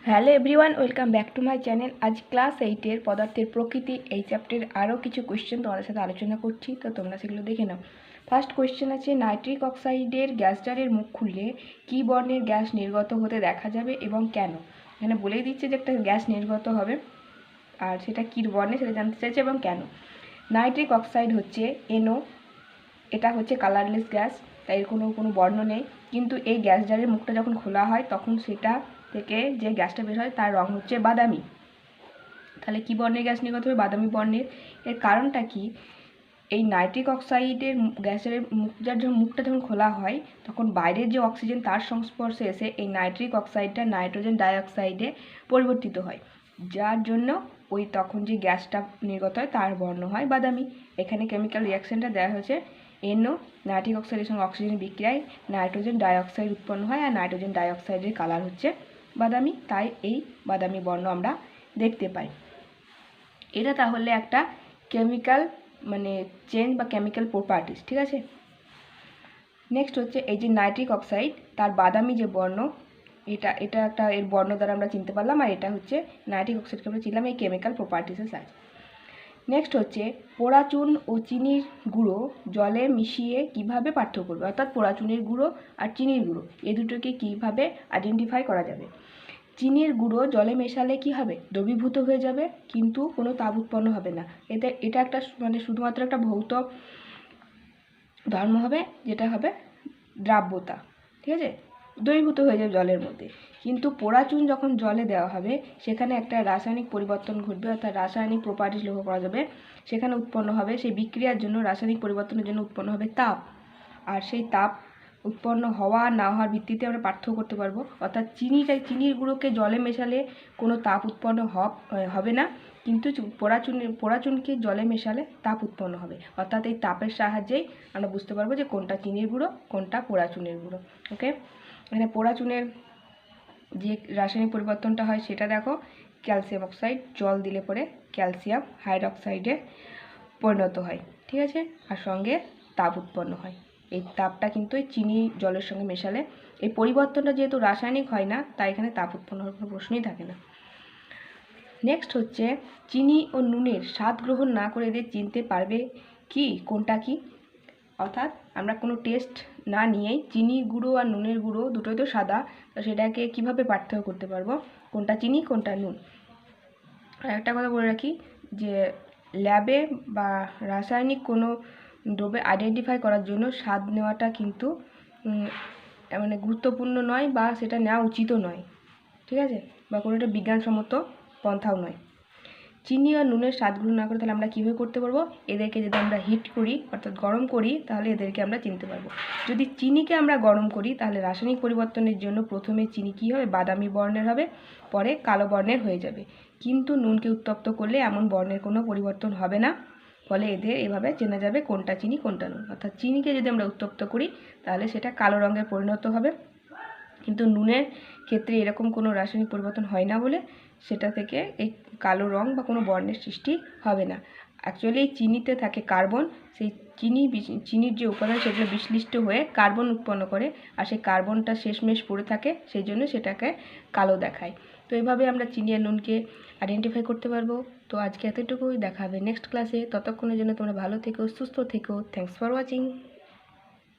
Hello everyone, welcome back to my channel. আজ class 8-এর পদার্থের প্রকৃতি এই চ্যাপ্টারের আরও কিছু কোয়েশ্চেন তোমাদের সাথে আলোচনা করছি, তো তোমরা সেগুলো দেখে নাও। ফার্স্ট কোয়েশ্চেন আছে, নাইট্রিক অক্সাইডের গ্যাস জারের মুখ খুললে কী বর্ণের গ্যাস নির্গত হতে দেখা যাবে এবং কেন? এখানে বলেই দিচ্ছে যে একটা গ্যাস নির্গত হবে, আর সেটা কী বর্ণে সেটা জানতে চাইছে এবং কেন। নাইট্রিক অক্সাইড হচ্ছে NO, এটা হচ্ছে কালারলেস গ্যাস, তাই এর কোনো বর্ণ নেই। কিন্তু এই গ্যাস জারের মুখটা যখন খোলা হয় তখন সেটা থেকে যে গ্যাসটা বের হয় তার রং হচ্ছে বাদামি। তাহলে কী বর্ণের গ্যাস নির্গত হবে? বাদামি বর্ণের। এর কারণটা কি? এই নাইট্রিক অক্সাইডের গ্যাসের মুখটা যখন খোলা হয় তখন বাইরের যে অক্সিজেন তার সংস্পর্শে এসে এই নাইট্রিক অক্সাইডটা নাইট্রোজেন ডাইঅক্সাইডে পরিবর্তিত হয়, যার জন্য তখন যে গ্যাসটা নির্গত হয় তার বর্ণ হয় বাদামি। এখানে কেমিক্যাল রিয়াকশানটা দেওয়া হয়েছে, NO নাইট্রিক অক্সাইডের সঙ্গে অক্সিজেনের বিক্রিয়ায় নাইট্রোজেন ডাইঅক্সাইড উৎপন্ন হয়, আর নাইট্রোজেন ডাইঅক্সাইডের কালার হচ্ছে বাদামি, তাই এই বাদামি বর্ণ আমরা দেখতে পাই। এটা তাহলে একটা কেমিক্যাল চেঞ্জ বা কেমিক্যাল প্রপার্টিস, ঠিক আছে। নেক্সট হচ্ছে এই যে নাইট্রিক অক্সাইড, তার বাদামি যে বর্ণ, এটা একটা এর বর্ণ দ্বারা আমরা চিনতে পারলাম, আর এটা হচ্ছে নাইট্রিক অক্সাইডকে আমরা চিনলাম এই কেমিক্যাল প্রপার্টিসের সাহায্যে। নেক্সট হচ্ছে পোড়া চুন ও চিনির গুঁড়ো জলে মিশিয়ে কিভাবে পার্থক্য করবে, অর্থাৎ পোড়া চুনের গুঁড়ো আর চিনির গুঁড়ো এই দুটোকে কিভাবে আইডেন্টিফাই করা যাবে। চিনির গুঁড়ো জলে মেশালে কি হবে? দ্রবীভূত হয়ে যাবে, কিন্তু কোনো তাপ উৎপন্ন হবে না। এটা একটা শুধুমাত্র একটা ভৌত ধর্ম হবে, যেটা হবে দ্রাব্যতা, ঠিক আছে, দ্রবীভূত হয়ে যাবে জলের মধ্যে। কিন্তু পোড়া চুন যখন জলে দেওয়া হবে সেখানে একটা রাসায়নিক পরিবর্তন ঘটবে, অর্থাৎ রাসায়নিক প্রপার্টিস লক্ষ্য করা যাবে। সেখানে উৎপন্ন হবে, সেই বিক্রিয়ার জন্য রাসায়নিক পরিবর্তনের জন্য উৎপন্ন হবে তাপ, আর সেই তাপ উৎপন্ন হওয়া না হওয়ার ভিত্তিতে আমরা পার্থক্য করতে পারবো। অর্থাৎ চিনির গুঁড়োকে জলে মেশালে কোনো তাপ উৎপন্ন হবে না, কিন্তু পোড়া চুনকে জলে মেশালে তাপ উৎপন্ন হবে। অর্থাৎ এই তাপের সাহায্যেই আমরা বুঝতে পারবো যে কোনটা চিনির গুঁড়ো কোনটা পোড়া চুনের গুঁড়ো। ওকে, এখানে পোড়া চুনের যে রাসায়নিক পরিবর্তনটা হয় সেটা দেখো, ক্যালসিয়াম অক্সাইড জল দিলে পরে ক্যালসিয়াম হাইড্রক্সাইডে পরিণত হয়, ঠিক আছে, আর সঙ্গে তাপ উৎপন্ন হয়। এই তাপটা কিন্তু এই চিনি জলের সঙ্গে মেশালে, এই পরিবর্তনটা যেহেতু রাসায়নিক হয় না, তাই এখানে তাপ উৎপন্ন হওয়ার কোনো প্রশ্নই থাকে না। নেক্সট হচ্ছে, চিনি ও নুনের স্বাদ গ্রহণ না করে এদের চিনতে পারবে কি কোনটা কি? অর্থাৎ আমরা কোনো টেস্ট না নিয়েই চিনির গুঁড়ো আর নুনের গুঁড়ো দুটোই তো সাদা, তো সেটাকে কিভাবে পার্থক্য করতে পারবো কোনটা চিনি কোনটা নুন? আর একটা কথা বলে রাখি যে ল্যাবে বা রাসায়নিক কোনো দ্রব্য আইডেন্টিফাই করার জন্য স্বাদ নেওয়াটা কিন্তু গুরুত্বপূর্ণ নয়, বা সেটা নেওয়া উচিতও নয়, ঠিক আছে, বা কোনো একটা বিজ্ঞানসম্মত পন্থাও নয়। চিনি আর নুনের স্বাদ গ্রহণ না করে তাহলে আমরা কীভাবে করতে পারবো? এদেরকে যদি আমরা হিট করি অর্থাৎ গরম করি তাহলে এদেরকে আমরা চিনতে পারবো। যদি চিনিকে আমরা গরম করি তাহলে রাসায়নিক পরিবর্তনের জন্য প্রথমে চিনি কী হবে? বাদামি বর্ণের হবে, পরে কালো বর্ণের হয়ে যাবে। কিন্তু নুনকে উত্তপ্ত করলে এমন বর্ণের কোনো পরিবর্তন হবে না, ফলে এদের এভাবে চেনা যাবে কোনটা চিনি কোনটা নুন। অর্থাৎ চিনিকে যদি আমরা উত্তপ্ত করি তাহলে সেটা কালো রঙে পরিণত হবে, কিন্তু নুনের ক্ষেত্রে এরকম কোনো রাসায়নিক পরিবর্তন হয় না বলে সেটা থেকে এই কালো রং বা কোনো বর্ণের সৃষ্টি হবে না। অ্যাকচুয়ালি এই চিনিতে থাকে কার্বন, সেই চিনির যে উপাদান সেগুলো বিশ্লিষ্ট হয়ে কার্বন উৎপন্ন করে, আর সেই কার্বনটা শেষমেশ পড়ে থাকে, সেই জন্য সেটাকে কালো দেখায়। তো এইভাবে আমরা চিনি আর নুনকে আইডেন্টিফাই করতে পারবো। তো আজকে এতটুকুই, দেখা হবে নেক্সট ক্লাসে। ততক্ষণের জন্য তোমরা ভালো থেকো, সুস্থ থেকো। Thanks for watching.